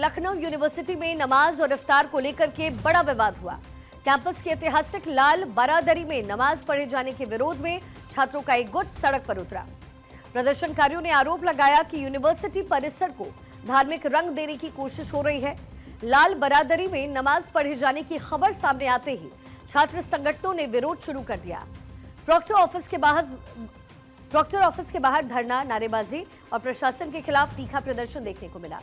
Lucknow university में नमाज और इफ्तार को लेकर के बड़ा विवाद हुआ। कैंपस के ऐतिहासिक लाल बरादरी में नमाज पढ़े जाने के विरोध में छात्रों का एक गुट सड़क पर उतरा। प्रदर्शनकारियों ने आरोप लगाया कि यूनिवर्सिटी परिसर को धार्मिक रंग देने की कोशिश हो रही है। लाल बरादरी में नमाज पढ़े जाने की खबर सामने आते ही छात्र संगठनों ने विरोध शुरू कर दिया। प्रॉक्टर ऑफिस के बाहर धरना, नारेबाजी और प्रशासन के खिलाफ तीखा प्रदर्शन देखने को मिला।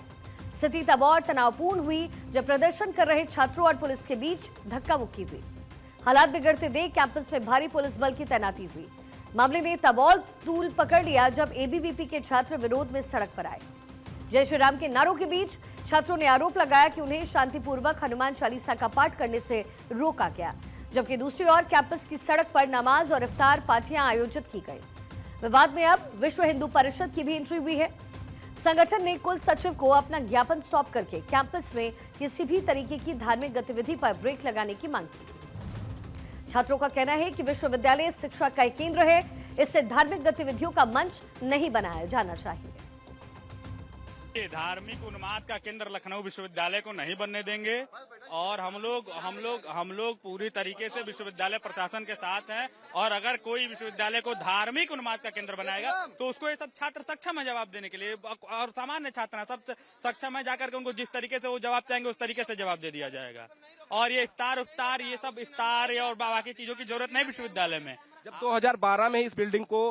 स्थिति तब और तनावपूर्ण हुई जब प्रदर्शन कर रहे छात्रों और पुलिस के बीच धक्का मुक्की हुई। हालात बिगड़ते देख कैंपस में भारी पुलिस बल की तैनाती हुई। मामले ने तब और तूल पकड़ लिया जब एबीवीपी के छात्र विरोध में सड़क पर आए। जय श्री राम के नारों के बीच छात्रों ने आरोप लगाया कि उन्हें शांतिपूर्वक हनुमान चालीसा का पाठ करने से रोका गया, जबकि दूसरी ओर कैंपस की सड़क पर नमाज और इफ्तार पार्टियां आयोजित की गई। विवाद में अब विश्व हिंदू परिषद की भी एंट्री हुई है। संगठन ने कुल सचिव को अपना ज्ञापन सौंप करके कैंपस में किसी भी तरीके की धार्मिक गतिविधि पर ब्रेक लगाने की मांग की। छात्रों का कहना है कि विश्वविद्यालय शिक्षा का एक केंद्र है, इससे धार्मिक गतिविधियों का मंच नहीं बनाया जाना चाहिए। धार्मिक उन्माद का केंद्र लखनऊ विश्वविद्यालय को नहीं बनने देंगे और हम लोग पूरी तरीके से विश्वविद्यालय प्रशासन के साथ हैं। और अगर कोई विश्वविद्यालय को धार्मिक उन्माद का केंद्र बनाएगा तो उसको ये सब छात्र सक्षम है जवाब देने के लिए, और सामान्य छात्र हैं, सब सक्षम है जाकर के उनको जिस तरीके से वो जवाब चाहेंगे उस तरीके से जवाब दे दिया जाएगा। और ये इफ्तार ये सब इफ्तार और बाकी चीजों की जरूरत नहीं विश्वविद्यालय में। जब 2012 में इस बिल्डिंग को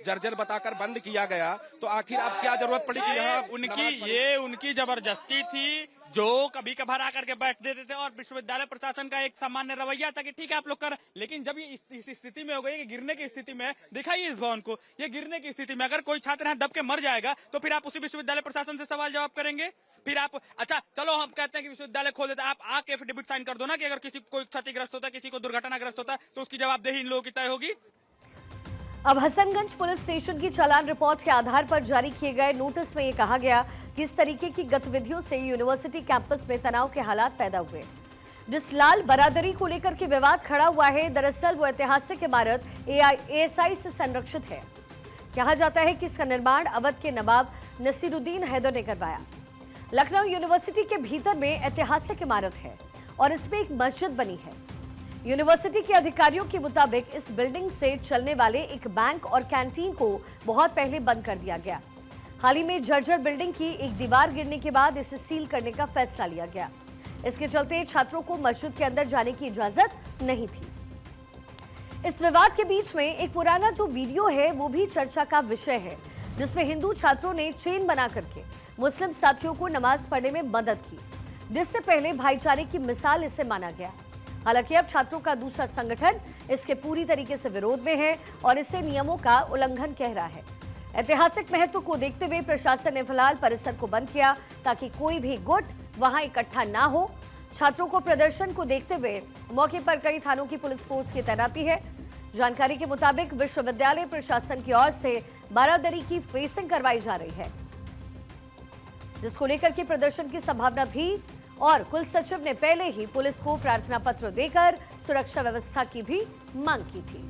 जर्जर बताकर बंद किया गया तो आखिर अब क्या जरूरत पड़ी कि यहाँ उनकी जबरदस्ती थी, जो कभी कभार आकर के बैठ देते थे। और विश्वविद्यालय प्रशासन का एक सामान्य रवैया था कि ठीक है आप लोग कर, लेकिन जब ये इस स्थिति में हो गई कि गिरने की स्थिति में, दिखाइए इस भवन को, ये गिरने की स्थिति में अगर कोई छात्र यहाँ दब के मर जाएगा तो फिर आप उसी विश्वविद्यालय प्रशासन से सवाल जवाब करेंगे। फिर आप अच्छा चलो हम कहते हैं कि विश्वविद्यालय खोल देते, आप आके एफिडेविट साइन कर दो ना कि अगर किसी कोई क्षतिग्रस्त होता है, किसी को दुर्घटनाग्रस्त होता है तो उसकी जवाबदेही इन लोगों की तय होगी। अब हसनगंज पुलिस स्टेशन की चालान रिपोर्ट के आधार पर जारी किए गए नोटिस में ये कहा गया कि इस तरीके की गतिविधियों से यूनिवर्सिटी कैंपस में तनाव के हालात पैदा हुए। जिस लाल बरादरी को लेकर के विवाद खड़ा हुआ है, दरअसल वो ऐतिहासिक इमारत एएसआई से संरक्षित है। कहा जाता है कि इसका निर्माण अवध के नवाब नसीरुद्दीन हैदर ने करवाया। लखनऊ यूनिवर्सिटी के भीतर में ऐतिहासिक इमारत है और इसमें एक मस्जिद बनी है। यूनिवर्सिटी के अधिकारियों के मुताबिक इस बिल्डिंग से चलने वाले एक बैंक और कैंटीन को बहुत पहले बंद कर दिया गया। हाल ही में जर्जर बिल्डिंग की एक दीवार गिरने के बाद इसे सील करने का फैसला लिया गया। इसके चलते छात्रों को मस्जिद के अंदर जाने की इजाजत नहीं थी। इस विवाद के बीच में एक पुराना जो वीडियो है वो भी चर्चा का विषय है, जिसमें हिंदू छात्रों ने चेन बना करके मुस्लिम साथियों को नमाज पढ़ने में मदद की, जिससे पहले भाईचारे की मिसाल इसे माना गया। हालांकि अब छात्रों का दूसरा संगठन इसके पूरी तरीके से विरोध में है और इसे नियमों का उल्लंघन कह रहा है। ऐतिहासिक महत्व को देखते हुए प्रशासन ने फिलहाल परिसर को बंद किया ताकि कोई भी गुट वहां इकट्ठा ना हो। छात्रों को प्रदर्शन को देखते हुए मौके पर कई थानों की पुलिस फोर्स की तैनाती है। जानकारी के मुताबिक विश्वविद्यालय प्रशासन की ओर से बारादरी की फेसिंग करवाई जा रही है, जिसको लेकर के प्रदर्शन की संभावना थी और कुल सचिव ने पहले ही पुलिस को प्रार्थना पत्र देकर सुरक्षा व्यवस्था की भी मांग की थी।